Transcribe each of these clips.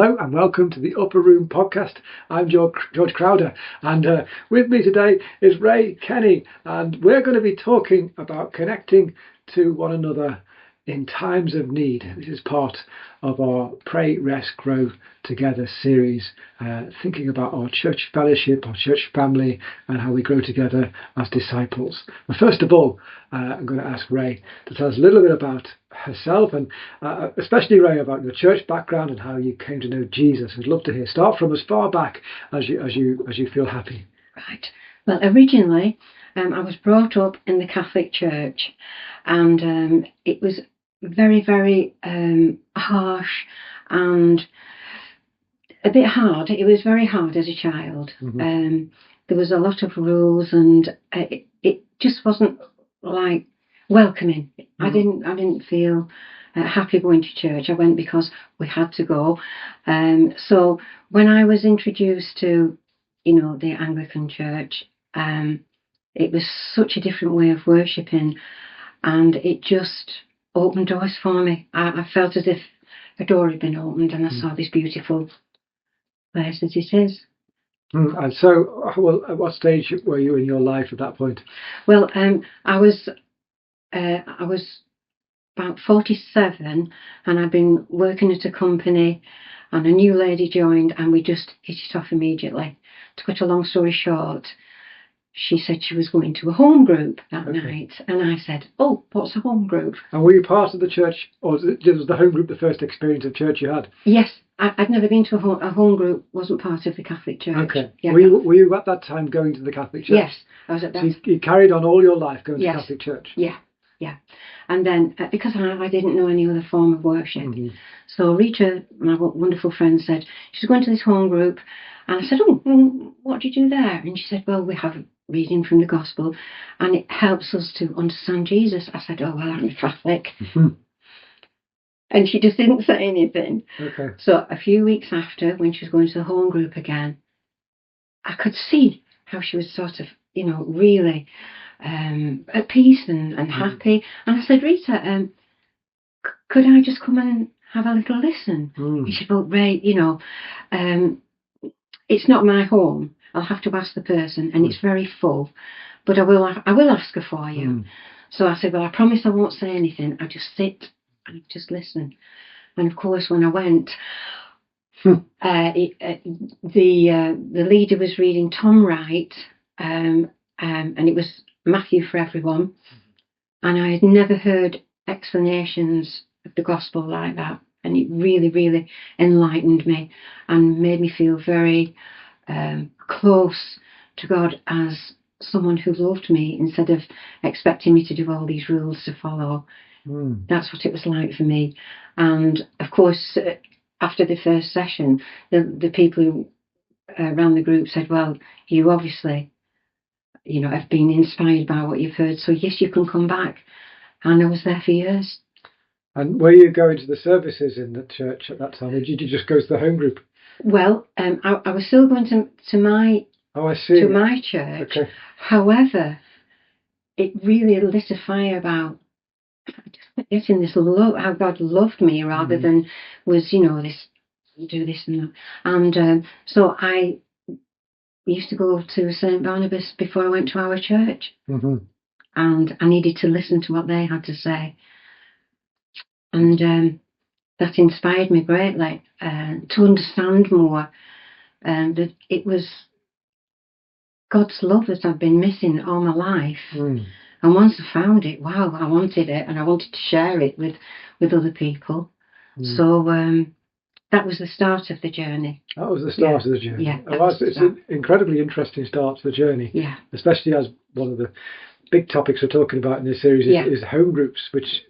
Hello and welcome to the Upper Room podcast. I'm George Crowder, and with me today is Rae Kenny, and we're going to be talking about connecting to one another in times of need. This is part of our Pray, Rest, Grow Together series, thinking about our church fellowship, our church family, and how we grow together as disciples. But first of all, I'm going to ask Rae to tell us a little bit about herself, and especially, Rae, about your church background and how you came to know Jesus. I'd love to hear. Start from as far back as you feel happy. Right. Well, originally, I was brought up in the Catholic Church, and it was very, very harsh and a bit hard. It was very hard as a child. Mm-hmm. There was a lot of rules, and it just wasn't like welcoming. Mm-hmm. I didn't feel happy going to church. I went because we had to go. So when I was introduced to, the Anglican Church, it was such a different way of worshipping, and it just opened doors for me. I felt as if a door had been opened, and I saw this beautiful place as it is. And so, at what stage were you in your life at that point? Well, I was about 47, and I'd been working at a company, and a new lady joined, and we just hit it off immediately. To cut a long story short, she said she was going to a home group that night, and I said, "Oh, what's a home group?" And were you part of the church, or was the home group the first experience of church you had? Yes, I'd never been to a home group. Wasn't part of the Catholic Church. Okay. Yeah. Were you at that time going to the Catholic Church? Yes, I was at that. So you carried on all your life going to Catholic Church? Yeah. And then, because I didn't know any other form of worship, so Rita, my wonderful friend, said she's going to this home group, and I said, "Oh, what do you do there?" And she said, "Well, we have reading from the Gospel, and it helps us to understand Jesus." I said, "Oh, well, I'm a Catholic." And she just didn't say anything. Okay. So a few weeks after, when she was going to the home group again, I could see how she was sort of, really at peace and happy. And I said, "Rita, could I just come and have a little listen?" And she said, "Well, Rae, it's not my home. I'll have to ask the person, and it's very full, but I will ask her for you." So I said, "Well, I promise I won't say anything. I'll just sit and just listen." And of course, when I went, the leader was reading Tom Wright, and it was Matthew for everyone, and I had never heard explanations of the gospel like that, and it really, really enlightened me and made me feel very close to God as someone who loved me instead of expecting me to do all these rules to follow. That's what it was like for me. And of course, after the first session, the people who around the group said, "Well, you obviously, have been inspired by what you've heard, so yes, you can come back." And I was there for years. And were you going to the services in the church at that time, or did you just go to the home group? Well, I was still going to my to my church. Okay. However, it really lit a fire about getting this love, how God loved me, rather than was this, do this and that. And so I used to go to St. Barnabas before I went to our church, and I needed to listen to what they had to say, and that inspired me greatly to understand more, that it was God's love that I've been missing all my life. And once I found it, wow, I wanted it, and I wanted to share it with other people. So that was the start of the journey. That was the start of the journey. Yeah, it's an incredibly interesting start to the journey. Yeah. Especially as one of the big topics we're talking about in this series is home groups, which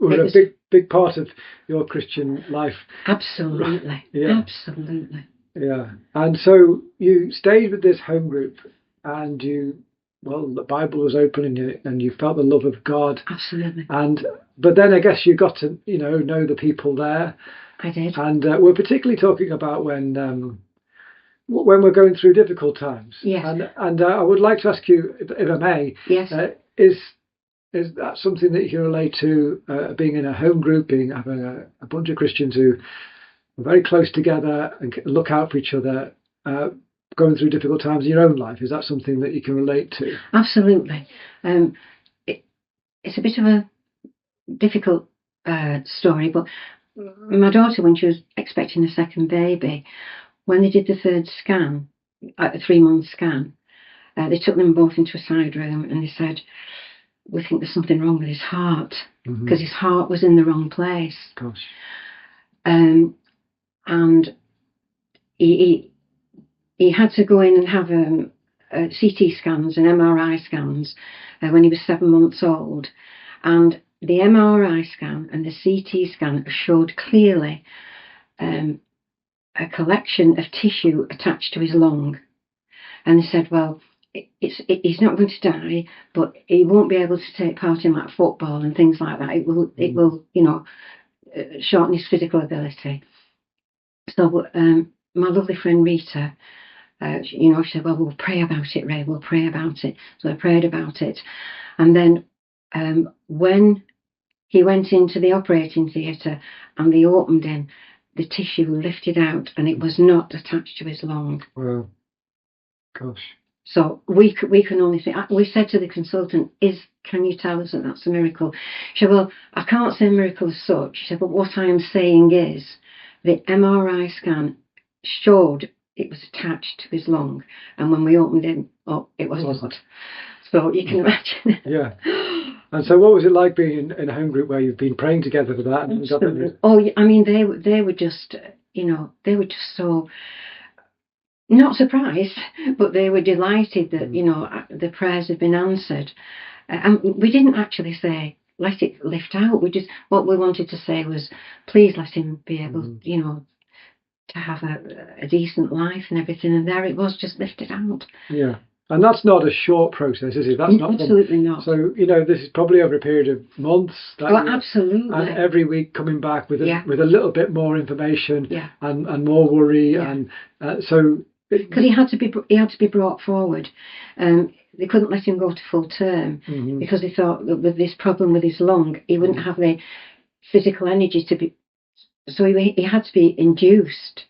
were a big part of your Christian life. Absolutely. Yeah. Absolutely. Yeah. And so you stayed with this home group, and the Bible was open, and you felt the love of God. Absolutely. But then I guess you got to know the people there. I did. And we're particularly talking about when we're going through difficult times. Yes. And I would like to ask you, if I may, yes, is that something that you can relate to, being in a home group, having a bunch of Christians who very close together and look out for each other, going through difficult times in your own life. Is that something that you can relate to? Absolutely. It's a bit of a difficult story, but my daughter, when she was expecting a second baby, when they did the third scan, a 3-month scan, they took them both into a side room and they said, "We think there's something wrong with his heart," because his heart was in the wrong place. Gosh. And he had to go in and have CT scans and MRI scans when he was 7 months old, and the MRI scan and the CT scan showed clearly a collection of tissue attached to his lung, and they said, well, he's not going to die, but he won't be able to take part in like football and things like that. It will shorten his physical ability. So my lovely friend Rita, she said, well, we'll pray about it, Rae, we'll pray about it. So I prayed about it. And then when he went into the operating theatre and they opened him, the tissue lifted out and it was not attached to his lung. Wow. Gosh. So we can only think, we said to the consultant, can you tell us that that's a miracle? She said, well, I can't say miracle as such. She said, but what I am saying is the MRI scan showed it was attached to his lung, and when we opened him up, it wasn't. So you can imagine. Yeah. And so what was it like being in a home group where you've been praying together for that? And oh, I mean, they were just, they were just so, not surprised, but they were delighted that, the prayers had been answered. And we didn't actually say, let it lift out. What we wanted to say was, please let him be able, to have a decent life and everything. And there it was, just lifted out. Yeah. And that's not a short process, is it? That's not absolutely not. So, this is probably over a period of months. Absolutely. And every week coming back with a little bit more information and more worry. Yeah. And so... Because he had to be brought forward. They couldn't let him go to full term because they thought that with this problem with his lung, he wouldn't have the physical energy to be... So he had to be induced.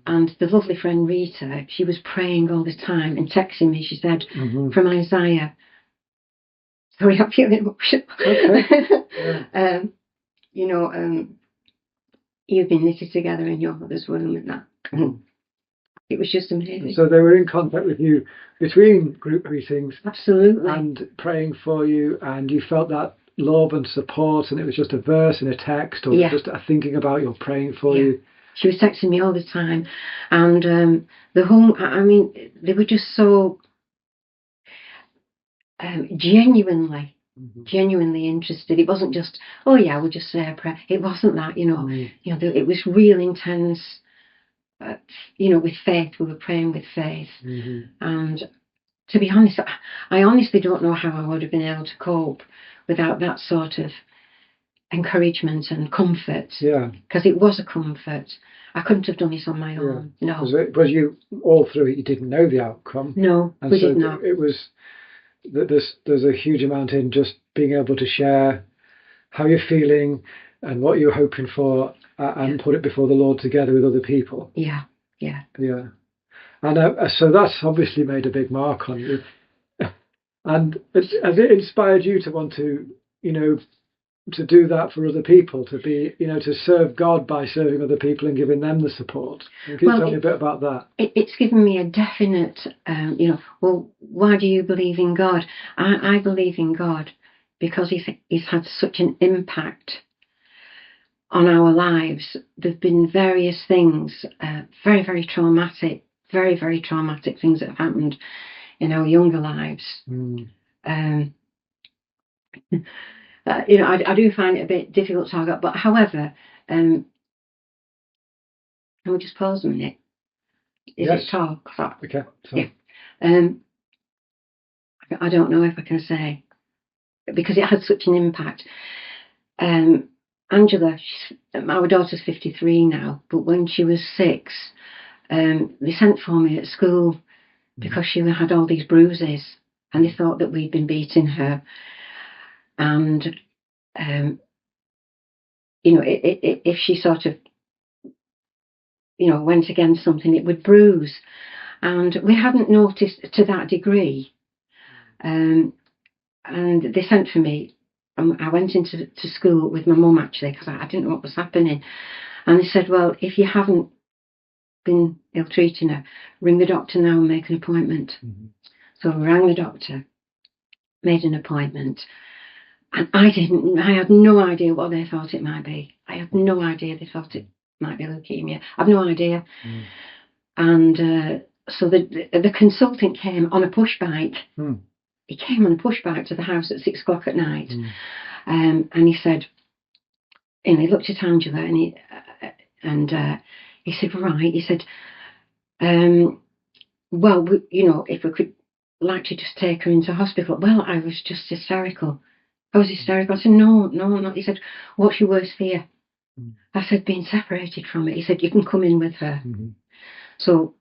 And the lovely friend Rita, she was praying all the time and texting me. She said, from Isaiah, sorry, I'm feeling emotional. Okay. You've been knitted together in your mother's womb and that. It was just amazing. So they were in contact with you between group meetings. Absolutely. And praying for you, and you felt that love and support, and it was just a verse in a text or just a thinking about you, praying for you. She was texting me all the time, and the home, I mean, they were just so genuinely interested. It wasn't just, oh yeah, we'll just say a prayer. It wasn't that, it was real intense, with faith. We were praying with faith. And to be honest, I honestly don't know how I would have been able to cope without that sort of encouragement and comfort. Yeah. Because it was a comfort. I couldn't have done it on my own. No. Was you all through it? You didn't know the outcome. No, and we so did not. It was there's a huge amount in just being able to share how you're feeling and what you're hoping for, and put it before the Lord together with other people. Yeah. And so that's obviously made a big mark on you. And has it inspired you to want to, to do that for other people, to be, to serve God by serving other people and giving them the support? Can you tell me a bit about that? It's given me a definite, well, why do you believe in God? I believe in God because he's had such an impact on our lives. There have been various things, very, very traumatic things that have happened in our younger lives. I do find it a bit difficult to talk about, but however, can we just pause a minute? Yes. It talk? Okay. Yeah. I don't know if I can say, because it had such an impact. Angela, our daughter's 53 now, but when she was 6, they sent for me at school because she had all these bruises, and they thought that we'd been beating her. And if she sort of went against something, it would bruise. And we hadn't noticed to that degree. And they sent for me. I went into school with my mum, actually, because I didn't know what was happening. And they said, well, if you haven't been ill-treating her, ring the doctor now and make an appointment. Mm-hmm. So I rang the doctor, made an appointment. And I had no idea what they thought it might be. I had no idea they thought it might be leukemia. I've no idea. Mm. And so the consultant came on a push bike. Mm. He came on a push bike to the house at 6 o'clock at night. Mm. And he said, and he looked at Angela and he said, right, he said, well, if we could like to just take her into hospital. Well, I was just hysterical. I said, no, not. He said, what's your worst fear? Mm. I said, being separated from it. He said, you can come in with her. Mm-hmm. So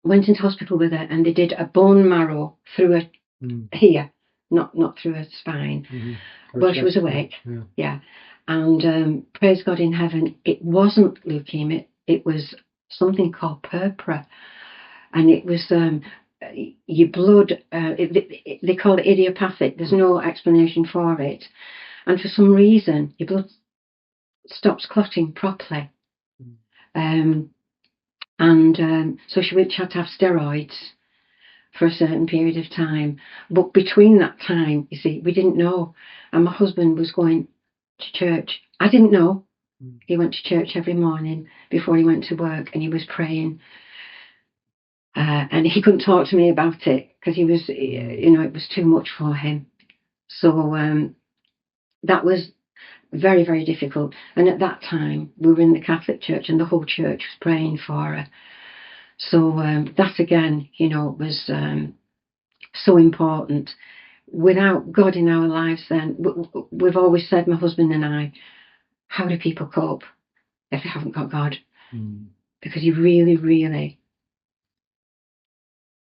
went into hospital with her, and they did a bone marrow through her here, not through her spine. Mm-hmm. Well, she was awake. Yeah. And praise God in heaven, it wasn't leukemia. It was something called purpura. And it was your blood, they call it idiopathic. There's no explanation for it. And for some reason, your blood stops clotting properly. So she had to have steroids for a certain period of time. But between that time, you see, we didn't know. And my husband was going to church. I didn't know. He went to church every morning before he went to work, and he was praying. And he couldn't talk to me about it because he was, it was too much for him. So that was very, very difficult. And at that time, we were in the Catholic Church, and the whole church was praying for her. So that again, was so important. Without God in our lives, then we've always said, my husband and I, how do people cope if they haven't got God? Mm. Because he really, really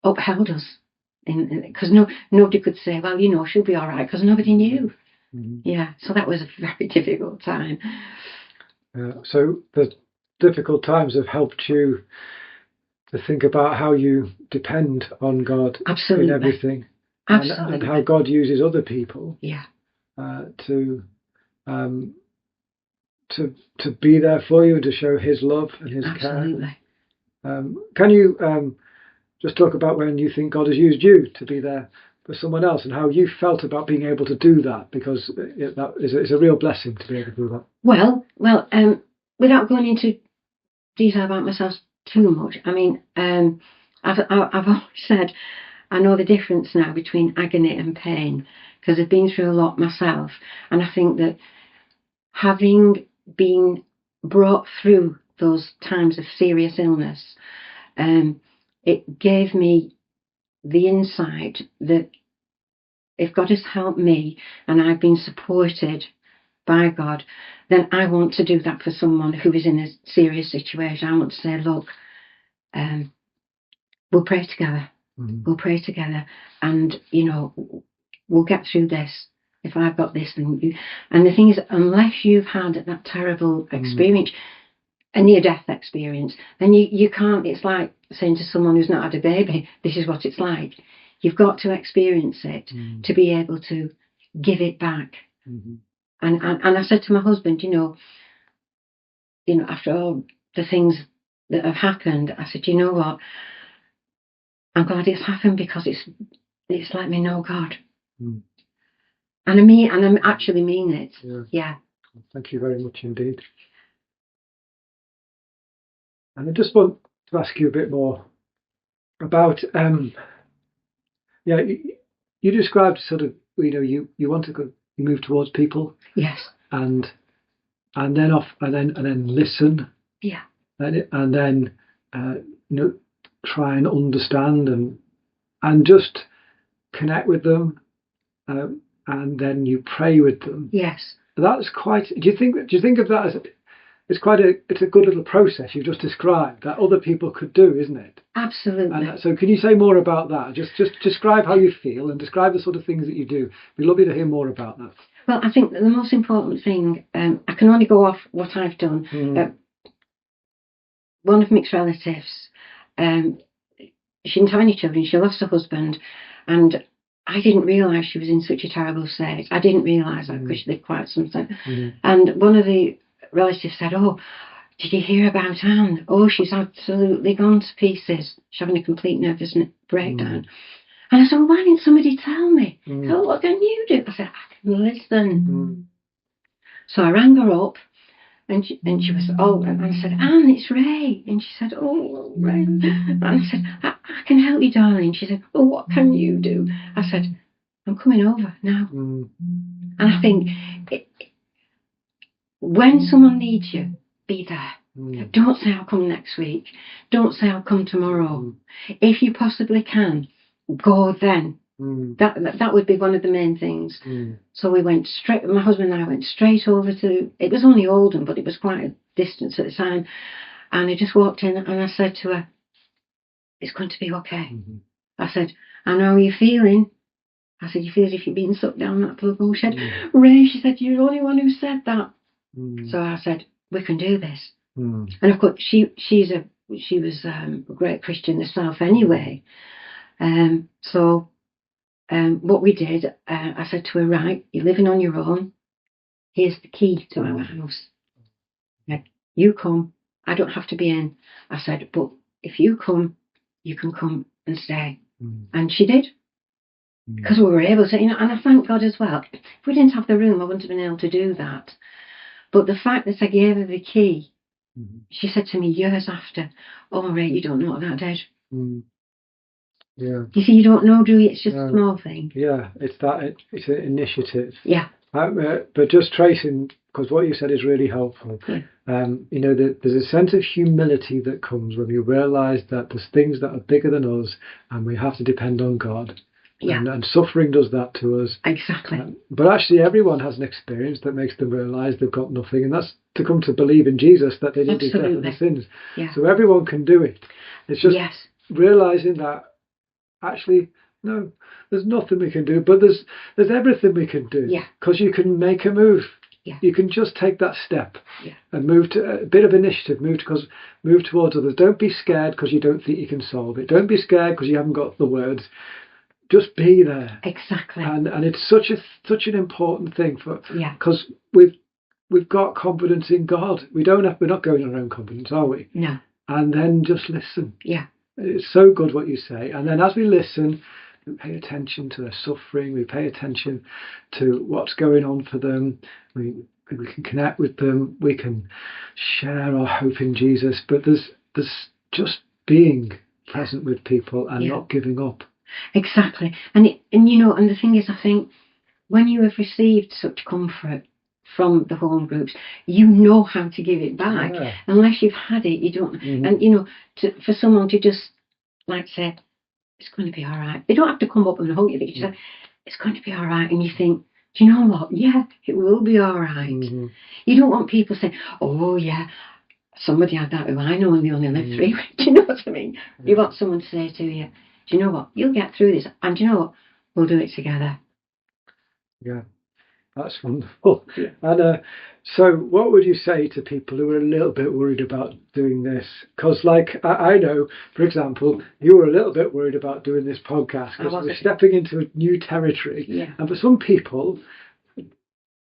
upheld us, because nobody could say, well, she'll be all right, because nobody knew. Mm-hmm. Yeah, so that was a very difficult time. So the difficult times have helped you to think about how you depend on God. Absolutely. In everything. Absolutely. And how God uses other people. Yeah. To be there for you and to show His love and His Absolutely. care. Can you just talk about when you think God has used you to be there for someone else, and how you felt about being able to do that? Because that is a real blessing to be able to do that. Well, without going into detail about myself too much, I mean, I've always said I know the difference now between agony and pain, because I've been through a lot myself, and I think that having been brought through those times of serious illness, it gave me the insight that if God has helped me and I've been supported by God, then I want to do that for someone who is in a serious situation. I want to say, look, we'll pray together. Mm-hmm. We'll pray together, and we'll get through this. If I've got this, then you. And the thing is, unless you've had that terrible experience, a near-death experience, then you can't. It's like saying to someone who's not had a baby, this is what it's like. You've got to experience it to be able to give it back. Mm-hmm. And I said to my husband, after all the things that have happened, I said, you know what? I'm glad it's happened, because it's let me know God. Mm. And I actually mean it. Yeah. Thank you very much indeed. And I just want to ask you a bit more about, you described sort of, you want to go, you move towards people. Yes. And then listen. Yeah. And then try and understand and just connect with them, and then you pray with them. Yes. That's quite. Do you think of that as it's a good little process you've just described that other people could do, isn't it? Absolutely. And so can you say more about that? Just describe how you feel and describe the sort of things that you do. It'd be lovely to hear more about that. Well, I think that the most important thing, I can only go off what I've done. one of Mick's relatives, she didn't have any children. She lost her husband, and I didn't realise she was in such a terrible state. I didn't realise that because she lived quite some time. And one of the relatives said, "Oh, did you hear about Anne? Oh, she's absolutely gone to pieces. She's having a complete nervous breakdown." And I said, "Well, why didn't somebody tell me?" "Oh, what can you do?" I said, "I can listen." So I rang her up. And she was, oh, and I said, "Anne, it's Rae." And she said, "Oh, Rae." And I said, I can help you, darling." She said, "Oh, what can you do?" I said, "I'm coming over now." And I think when someone needs you, be there. Don't say, "I'll come next week." Don't say, "I'll come tomorrow." If you possibly can, go then. That would be one of the main things. So we went straight, my husband and I went straight over to, it was only Oldham, but it was quite a distance at the time. And I just walked in and I said to her, "It's going to be okay." I said, "I know how you're feeling." I said, "You feel as if you're being sucked down that plug." She said, "Rae," she said, "you're the only one who said that." So I said, "We can do this." And of course, she was a great Christian herself anyway. What we did, I said to her, "Right, you're living on your own. Here's the key to our house. You come. I don't have to be in." I said, "But if you come, you can come and stay." And she did. Because we were able to, and I thank God as well. If we didn't have the room, I wouldn't have been able to do that. But the fact that I gave her the key, she said to me years after, "Oh, Rae, you don't know what that did." Yeah. You see, you don't know, do you? It's just a small thing. Yeah, it's it's an initiative. Yeah. But just tracing, because what you said is really helpful. There's a sense of humility that comes when we realise that there's things that are bigger than us, and we have to depend on God. And suffering does that to us. Exactly. But actually, everyone has an experience that makes them realise they've got nothing, and that's to come to believe in Jesus, that they need his death for their sins. Yeah. So everyone can do it. It's just realising that actually, no, there's nothing we can do, but there's everything we can do. Because you can make a move. You can just take that step and move to a bit of initiative, move towards others. Don't be scared because you don't think you can solve it. Don't be scared because you haven't got the words. Just be there. Exactly. And it's such an important thing because we've got confidence in God. We're not going on our own confidence, are we? No. And then just listen. Yeah. It's so good what you say. And then as we listen, we pay attention to their suffering. We pay attention to what's going on for them. We can connect with them. We can share our hope in Jesus. But there's just being present with people and not giving up. Exactly. And the thing is, I think when you have received such comfort from the home groups, you know how to give it back. Unless you've had it, you don't. And for someone to just say, "It's going to be all right." They don't have to come up and hug you. They just say, "It's going to be all right," and you think, "Do you know what? Yeah, it will be all right." You don't want people saying, "Oh yeah, somebody had that who I know and they only lived 3 weeks." Do you know what I mean? You want someone to say to you, "Do you know what? You'll get through this, and do you know what? We'll do it together." Yeah. That's wonderful. And so what would you say to people who are a little bit worried about doing this? Because I know, for example, you were a little bit worried about doing this podcast because we're stepping into a new territory. And for some people,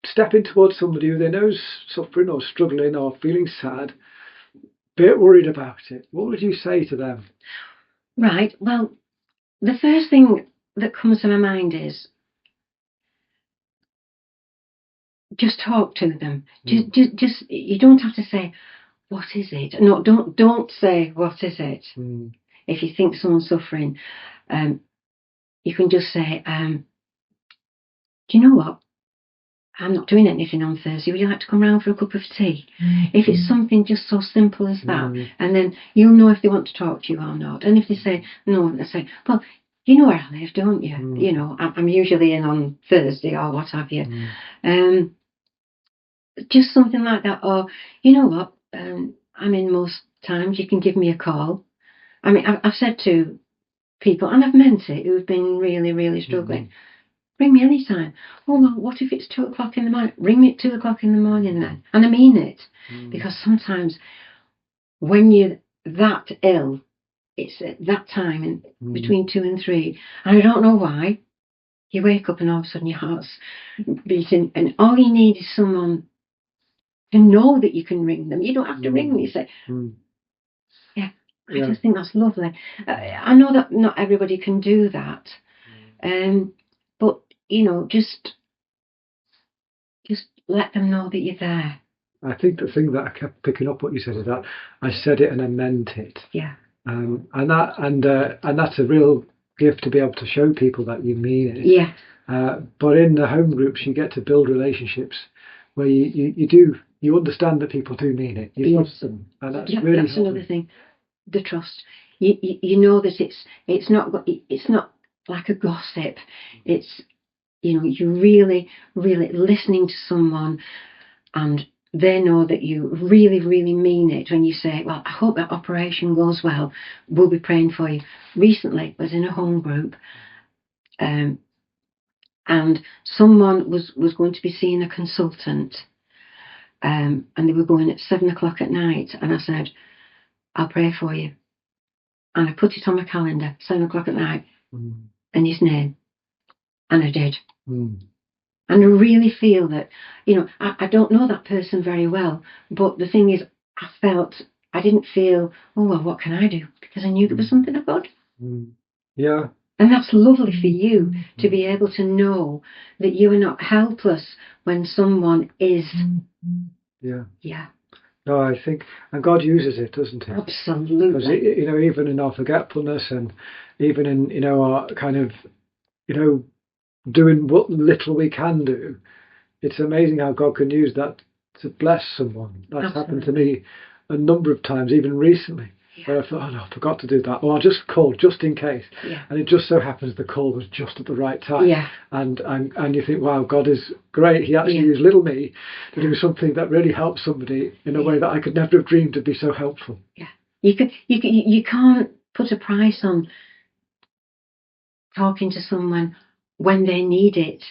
stepping towards somebody who they know is suffering or struggling or feeling sad, bit worried about it. What would you say to them? Right. Well, the first thing that comes to my mind is just talk to them. Just you don't have to say, "What is it?" No, don't say, "What is it?" If you think someone's suffering, you can just say, "Do you know what? I'm not doing anything on Thursday. Would you like to come round for a cup of tea?" If it's something just so simple as that, and then you'll know if they want to talk to you or not. And if they say no, they say, "Well, you know where I live, don't you? I'm usually in on Thursday or what have you." Just something like that. Or, "You know what? I'm in most times. You can give me a call." I mean, I've said to people, and I've meant it, who've been really, really struggling, "Ring me anytime." "Oh, well, what if it's 2:00 in the morning?" "Ring me at 2:00 in the morning then." And I mean it. Because sometimes when you're that ill. It's at that time between 2 and 3, and I don't know why. You wake up and all of a sudden your heart's beating, and all you need is someone to know that you can ring them. You don't have to ring them. You say, yeah. I just think that's lovely. I know that not everybody can do that, but just let them know that you're there. I think the thing that I kept picking up what you said is that I said it and I meant it. Yeah. And that's a real gift to be able to show people that you mean it. Yeah. But in the home groups, you get to build relationships where you understand that people do mean it. You trust them, and that's really that's another thing. The trust. You know that it's not like a gossip. It's you're really listening to someone, and they know that you really mean it when you say, well, I hope that operation goes well. We'll be praying for you. Recently, I was in a home group, and someone was going to be seeing a consultant, and they were going at 7:00 at night, and I said, I'll pray for you. And I put it on my calendar, 7:00 at night, and his name. And I did. And I really feel that, I don't know that person very well, but the thing is, I didn't feel, oh, well, what can I do? Because I knew there was something I could. Yeah. And that's lovely for you to be able to know that you are not helpless when someone is. Yeah. Yeah. No, I think, and God uses it, doesn't He? Absolutely. Because even in our forgetfulness, and even in our kind of doing what little we can do, it's amazing how God can use that to bless someone. That's happened to me a number of times, even recently, where I thought, oh no, I forgot to do that, or I just called just in case, and it just so happens the call was just at the right time. And you think, wow, God is great. He actually used little me to do something that really helped somebody in a way that I could never have dreamed would be so helpful. Yeah, you can't put a price on talking to someone when they need it,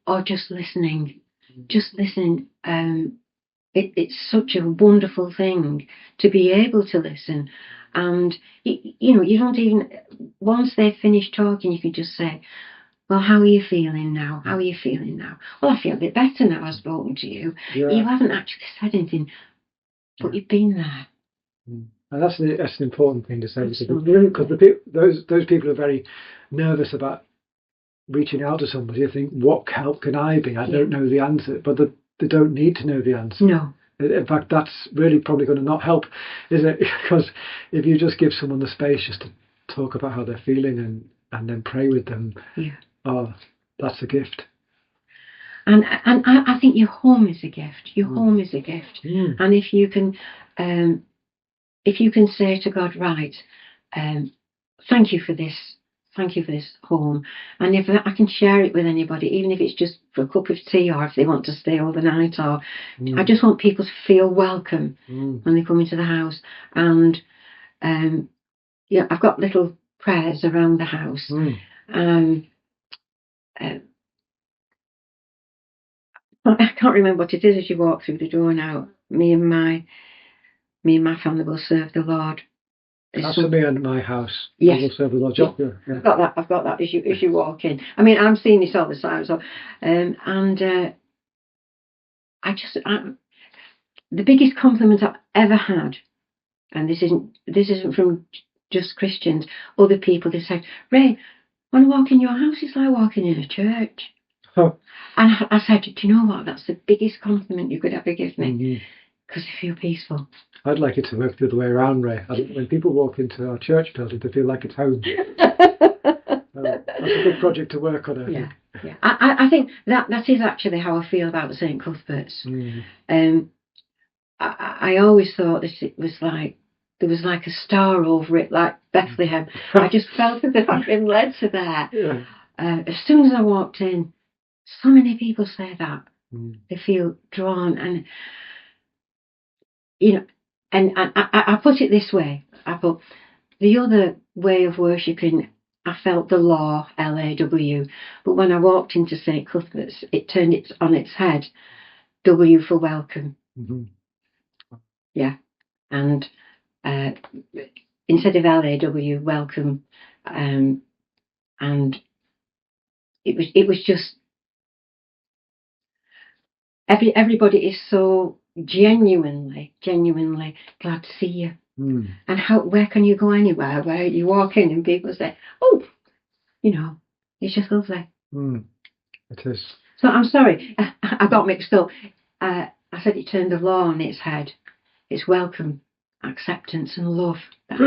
or just listening. Just listening. It's such a wonderful thing to be able to listen, and you don't even, once they've finished talking, you can just say, well, how are you feeling now? How are you feeling now? Well, I feel a bit better now I've spoken to you. You haven't actually said anything, but you've been there. And that's an important thing to say, because those people are very nervous about reaching out to somebody. They think, what help can I be? I don't know the answer, but they don't need to know the answer. No. In fact, that's really probably going to not help, isn't it? Because if you just give someone the space just to talk about how they're feeling and then pray with them, that's a gift. And I think your home is a gift. Your home is a gift. And if you can say to God, right, thank you for this. Thank you for this home. And if I can share it with anybody, even if it's just for a cup of tea, or if they want to stay overnight, or I just want people to feel welcome when they come into the house. And I've got little prayers around the house. I can't remember what it is as you walk through the door now. Me and my family will serve the Lord. That's for me and my house. Yes. Will serve the Lord. I've got that as you walk in. I mean, I'm seeing this all the time. So, the biggest compliment I've ever had, and this isn't from just Christians, other people, they say, Rae, when I walk in your house, it's like walking in a church. And I said, do you know what? That's the biggest compliment you could ever give me, because I feel peaceful. I'd like it to work the other way around, Rae. When people walk into our church building, they feel like it's home. That's a good project to work on, I think. Yeah. I think that is actually how I feel about the St. Cuthbert's. I always thought that it was like, there was like a star over it, like Bethlehem. I just felt as if I'd been led to there. As soon as I walked in, so many people say that. They feel drawn, and and I put it this way. I put the other way of worshipping, I felt the law, LAW, but when I walked into St. Cuthbert's, it turned it on its head. W for welcome. Yeah, and instead of LAW, welcome, and it was just everybody is so genuinely glad to see you. And where can you go anywhere where you walk in and people say, oh, it's just lovely. It is. So I'm sorry, I got mixed up. I said it turned the law on its head. It's welcome, acceptance and love that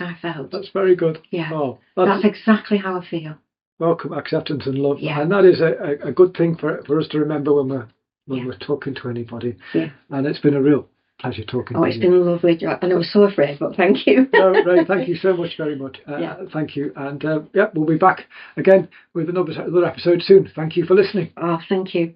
I felt. That's very good. Yeah. Oh, that's exactly how I feel. Welcome, acceptance and love. Yeah. And that is a good thing for us to remember when we're talking to anybody. Yeah. And it's been a real pleasure talking to you. Oh, it's been a lovely job. And I was so afraid, but thank you. No, Rae, thank you so much, very much. Thank you. And we'll be back again with another episode soon. Thank you for listening. Oh, thank you.